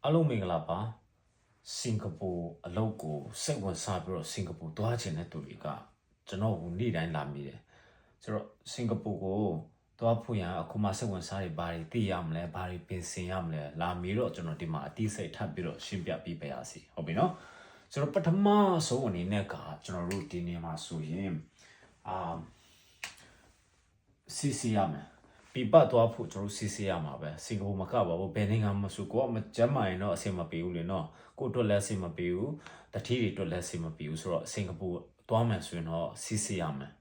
အားလုံးမင်္ဂလာပါစင်ကာပူအလုပ်ကိုစိတ်ဝင်စားပြီးတော့စင်ကာပူသွားချင်တဲ့သူတွေကကျွန်တော်ကိုနေ့တိုင်းလာမိတယ်ဆိုတော့စင်ကာပူကိုသွားဖို့ရန်အခုမှစိတ်ဝင်စားတွေဘာတွေသိရမလဲဘာတွေပြင်ဆင်ရမလဲလာမီတော့ကျွန်တော်ဒီမှာအတိစိတ်ထပ်ပြီးတော့ရှင်းပြပေးပါရစေဟုတ်ပြီနော်ဆိုတော့ပထမဆုံးအနေနဲ့ကကျွန်တော်တို့ဒီနေ့မှာဆိုရင်စီစီရမယ်ပြပတ်သွားဖို့ကျွန်တော်စီစီရမှာပဲစင်ကာပူမှာကပါဘူးဘယ်နိုင်ငံမှာဆိုကိုမကျမ်းမာရင်တော့အဆင်မပြေဘူးလေနော်ကိုတို့လည်းအဆင်မပြေဘူးတတိတွေတို့လည်းအဆင်မပြေဘူးဆိုတော့စင်ကာပူသွားမယ်ဆိုရင်တော့စီစီရမယ်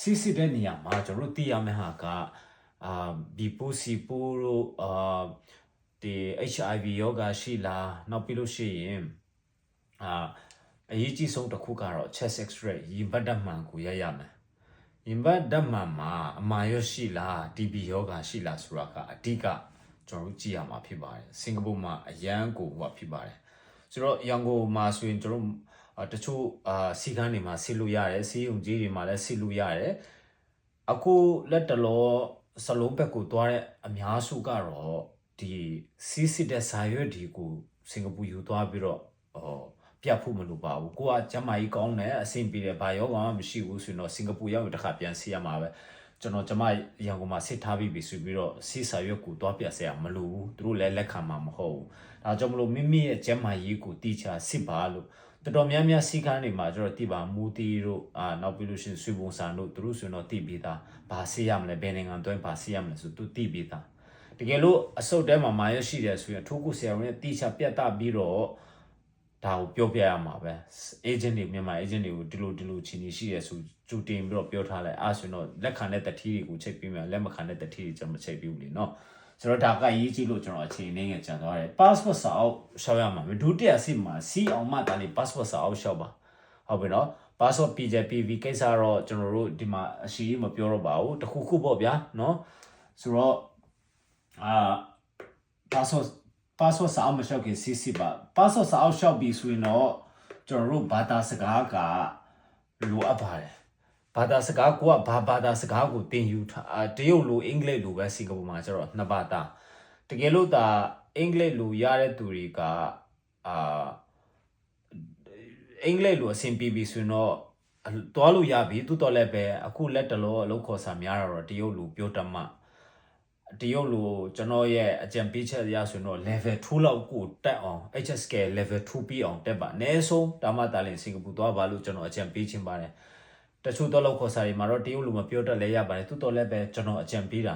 စီစီတဲ့နေရာမှာကျွန်တော်တို့သိရမယ့်ဟာကဘီပူစီပူတို့ဒီ HIV ယောဂရှိလားနောက်ပြီးလို့ရှိရင်အရေးကြီးဆုံးတစ်ခုကတော့ chest x-ray ရင်ဘတ်ဓာတ်မှန်ကိုရရမယ်ရင်ဘတ်ဓာတ်မှန်မှာအမာရွရှိလား TB ယောဂရှိလားဆိုတာကအဓိကကျွန်တော်တို့ကြည့်ရမှာဖြစ်ပါတယ်စင်ကာပူမှာအရန်ကိုဟောဖြစ်ပါတယ်ဆိုတော့ရန်ကုန်မှာဆိုရင်ကျွန်တော်တချို့စီကန်းတွေမှာဆီလို့ရတယ်စီယုံကြီးတွေမှာလည်းဆီလို့ရတယ်အခုလက်တလောစလုံးဘက်ကိုသွားတဲ့အများစုကတော့ဒီစီးစစ်တဲ့ဇာရွက်ဒီကိုစင်ကာပူယူသွားပြီးတော့ပြတ်ဖို့မလိုပါဘူးကိုကကျမကြီးကောင်းတယ်အဆင်ပြေတယ်ဘာရောမှမရှိဘူးဆိုတော့စင်ကာပူရောက်ရင်တစ်ခါပြန်စီရမှာပဲကျွန်တော်ကျမရန်ကုန်မှာစစ်ထားပြီးပြီဆိုပြီးတော့စီးစာရွက်ကိုသွားပြတ်ဆရာမလိုဘူးသူတို့လည်းလက်ခံမှာမဟုတ်ဘူးဒါကြောင့်မလို့မိမိရဲ့ကျမကြီးကိုတီချာစစ်ပါလို့တော်များများစီကန်းတွေမှာကျွန်တော်တိပါမူတီတို့နောက်ပြီးလို့ရှိရင်ဆွေပုံစံတို့သူတို့ဆိုတော့တိပြီးသားဘာစီရမလဲဘယ်နိုင်ငံတွင်းဘာစီရမလဲဆိုသူတိပြီးသားတကယ်လို့အစုပ်ထဲမှာမာရရှိတယ်ဆိုရင်ထိုးခုဆရာဝန်ရဲ့တိချာပြတ်တာပြီးတော့ဒါကိုပြောပြရမှာပဲ agent တွေမြန်မာ agent တွေကိုဒီလိုချီနေရှိရဆိုကြူတင်ပြီးတော့ပြောထားလိုက်ဆိုတော့လက်ခံတဲ့တတိတွေကိုချိန်ပြီးမှလက်မခံတဲ့တတိတွေကျွန်တော်မချိန်ပြီးဘူးလေနော်ဆိုတော့ဒါကရေးကြည့်လို့ကျွန်တော်အချိန်နေငယ်ကြံသွားတယ် passport စာအုပ်ရှောက်ရမှာဒုတိယအဆင့်မှာစီအောင်မှတားလေး passport စာအုပ်ရှောက်ပါဟုတ်ပြီနော် passport PJPV ကိစ္စတော့ကျွန်တော်တို့ဒီမှာအရှိမပြောတော့ပါဘူးတခုခုပေါ့ဗျာနော်ဆိုတော့passport စာအုပ်မရှောက်ခင်စီပါ passport စာအုပ်ရှောက်ပြီးဆိုရင်တော့ကျွန်တော်တို့ဘာသာစကားကလိုအပ်ပါတယ်ဘာသာစကားကိုကဘာသာစကားကိုသင်ယူထားတရုတ်လိုအင်္ဂလိပ်လိုပဲစင်ကာပူမှာကျတော့နှစ်ဘာသာတကယ်လို့ဒါအင်္ဂလိပ်လိုရတဲ့သူတွေကအင်္ဂလိပ်လိုအဆင်ပြေပြီဆိုရင်တော့တွားလို့ရပြီတူတော်လည်းပဲအခုလက်တလောအလုပ်ခေါ်စာများတော့တရုတ်လိုပြောတတ်မှတရုတ်လိုကျွန်တော်ရဲ့အကြံပေးချက်ရဆိုရင်တော့ level 2လောက်ကိုတက်အောင် HSK level 2ပြီးအောင်တက်ပါအနည်းဆုံးဒါမှတားရင်စင်ကာပူသွားပါလို့ကျွန်တော်အကြံပေးခြင်းပါတယ်တချို့တော့လောက်ခေါ်စာတွေမှာတော့တရုတ်လိုမပြောတတ်လဲရပါတယ်တူတော်လည်းပဲကျွန်တော်အကြံပေးတာ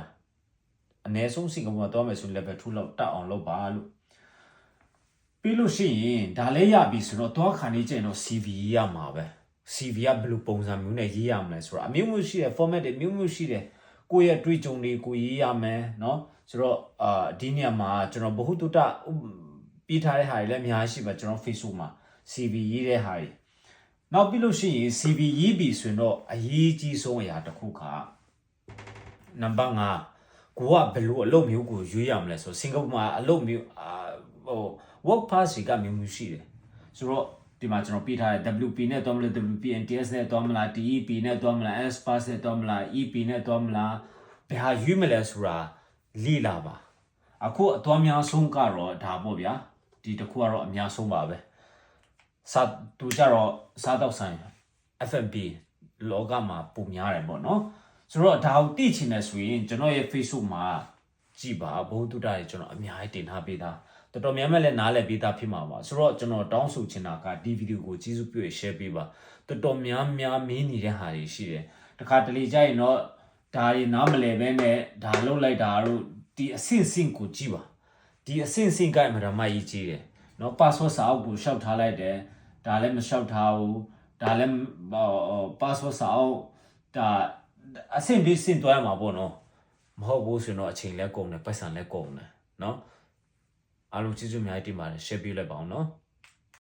အနည်းဆုံးစင်ကာပူမှာသွားမယ်ဆို level 2လောက်တက်အောင်လုပ်ပါလို့ပြီးလို့ရှိရင်ဒါလည်းရပြီဆိုတော့သွားခါနေကျရင်တော့ CV ရမှာပဲ CV ကဘယ်လိုပုံစံမျိုးနဲ့ရေးရမလဲဆိုတာအမျိုးမျိုးရှိတယ် format တွေမျိုးမျိုးရှိတယ်ကိုယ့်ရဲ့တွေးကြုံတွေကိုရေးရမယ်เนาะဆိုတော့ဒီနေရာမှာကျွန်တော်ဘ ഹു တုတပြီးထားတဲ့ဟာတွေလည်းအများကြီးရှိပါကျွန်တော် Facebook မှာ CV ရေးတဲ့ဟာတွေနောက်ပြီးလို့ရှိရင် CV ရေးပြီဆိုရင်တော့အရေးကြီးဆုံးအရာတစ်ခုကနံပါတ်5ကိုကဘယ်လိုအလုပ်မျိုးကိုရွေးရမလဲဆိုစင်ကာပူမှာအလုပ်မျိုးwork pass ကမျိုးမျိုးရှိတယ်ဆိုတော့ဒီမှာကျွန်တော်ပြထားတဲ့ WP နဲ့သွားမလား WPNTS နဲ့သွားမလား TEP နဲ့သွားမလား S pass နဲ့သွားမလား EP နဲ့သွားမလားဘယ်ဟာရွေးမလဲဆိုတာလေ့လာပါအခုအသွားများဆုံးကတော့ဒါပေါ့ဗျာဒီတစ်ခုကတော့အများဆုံးပါပဲစာတူကြတော့စားတော့ဆိုင် FMB လောကမှာပုံများတယ်ပေါ့နော်ဆိုတော့ဒါကိုသိချင်တယ်ဆိုရင်ကျွန်တော်ရဲ့ Facebook မှာကြည့်ပါဘုဒ္ဓတာတွေကျွန်တော်အများကြီးတင်ထားပေးတာတော်တော်များများလည်းနားလည်ပေးတာဖြစ်မှာပါဆိုတော့ကျွန်တော်တောင်းဆိုချင်တာကဒီဗီဒီယိုကိုကျေးဇူးပြု share ပေးပါတော်တော်များများမင်းနေတဲ့ဟာတွေရှိတယ်တခါတလေကြရင်တော့ဒါတွေနားမလည်ပဲနဲ့ဒါလုတ်လိုက်တာတို့ဒီအဆင့်ဆင့်ကိုကြည့်ပါဒီအဆင့်ဆင့်ကိုမှဓမ္မကြီးကြီးတယ်เนาะ password စာအုပ်ကိုရှောက်ထားလိုက်တယ်ဒါလည်းမရှောက်ထားဘူးဒါလည်းpassword စာအုပ်ဒါအဆင့်ပြီးဆင့်သွားရမှာပေါ့နော်မဟုတ်ဘူးဆိုတော့အချိန်လဲကုန်တယ်ပတ်စံလဲကုန်တယ်เนาะအားလုံးကျေးဇူးအများကြီးတင်ပါတယ် share ပေးလိုက်ပါအောင်เนาะ